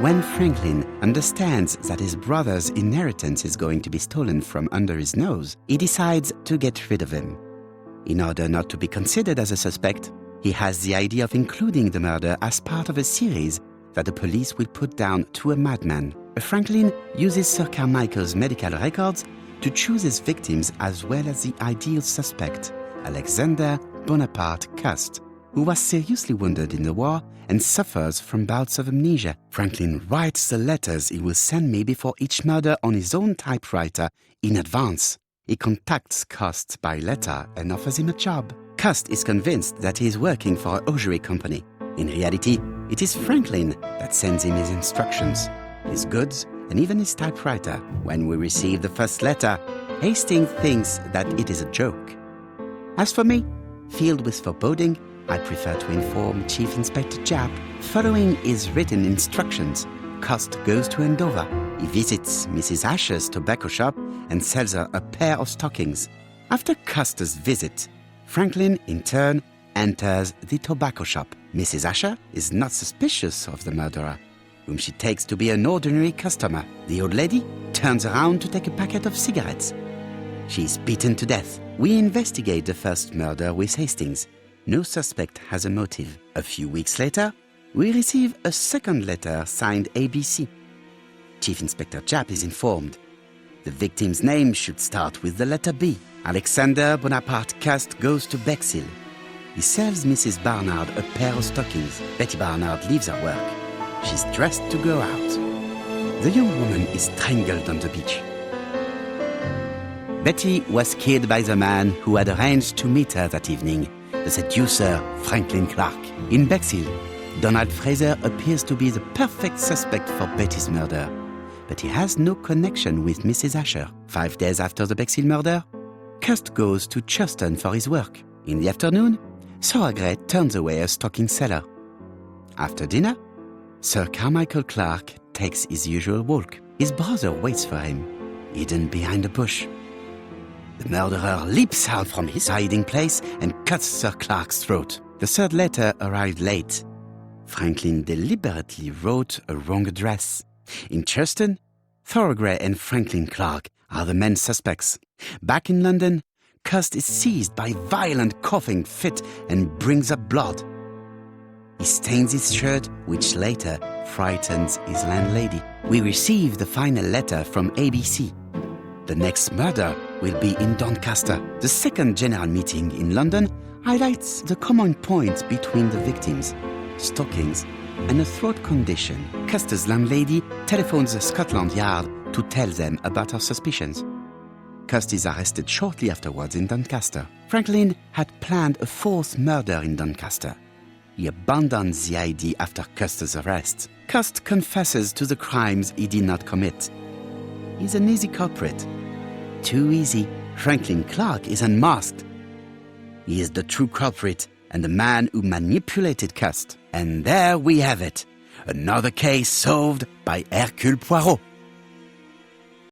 When Franklin understands that his brother's inheritance is going to be stolen from under his nose, he decides to get rid of him. In order not to be considered as a suspect, he has the idea of including the murder as part of a series that the police will put down to a madman. Franklin uses Sir Carmichael's medical records to choose his victims as well as the ideal suspect, Alexander Bonaparte Cust, who was seriously wounded in the war and suffers from bouts of amnesia. Franklin writes the letters he will send me before each murder on his own typewriter in advance. He contacts Cust by letter and offers him a job. Cust is convinced that he is working for a hosiery company. In reality, it is Franklin that sends him his instructions, his goods, and even his typewriter. When we receive the first letter, Hastings thinks that it is a joke. As for me, filled with foreboding, I prefer to inform Chief Inspector Japp. Following his written instructions, Cust goes to Andover. He visits Mrs. Asher's tobacco shop and sells her a pair of stockings. After Cust's visit, Franklin, in turn, enters the tobacco shop. Mrs. Asher is not suspicious of the murderer, whom she takes to be an ordinary customer. The old lady turns around to take a packet of cigarettes. She is beaten to death. We investigate the first murder with Hastings. No suspect has a motive. A few weeks later, we receive a second letter signed A.B.C. Chief Inspector Japp is informed. The victim's name should start with the letter B. Alexander Bonaparte Cust goes to Bexhill. He sells Mrs. Barnard a pair of stockings. Betty Barnard leaves her work. She's dressed to go out. The young woman is strangled on the beach. Betty was killed by the man who had arranged to meet her that evening, the seducer Franklin Clark. In Bexhill, Donald Fraser appears to be the perfect suspect for Betty's murder, but he has no connection with Mrs. Asher. 5 days after the Bexhill murder, Cust goes to Churston for his work. In the afternoon, Sauergret turns away a stocking seller. After dinner, Sir Carmichael Clark takes his usual walk. His brother waits for him, hidden behind a bush. The murderer leaps out from his hiding place and cuts Sir Clark's throat. The third letter arrived late. Franklin deliberately wrote a wrong address. In Churston, Thorogray and Franklin Clark are the main suspects. Back in London, Cust is seized by violent coughing fit and brings up blood. He stains his shirt, which later frightens his landlady. We receive the final letter from A.B.C. The next murder will be in Doncaster. The second general meeting in London highlights the common points between the victims, stockings, and a throat condition. Cust's landlady telephones Scotland Yard to tell them about her suspicions. Cust is arrested shortly afterwards in Doncaster. Franklin had planned a fourth murder in Doncaster. He abandons the idea after Cust's arrest. Cust confesses to the crimes he did not commit. He's an easy culprit. Too easy. Franklin Clark is unmasked. He is the true culprit and the man who manipulated Cust. And there we have it. Another case solved by Hercule Poirot.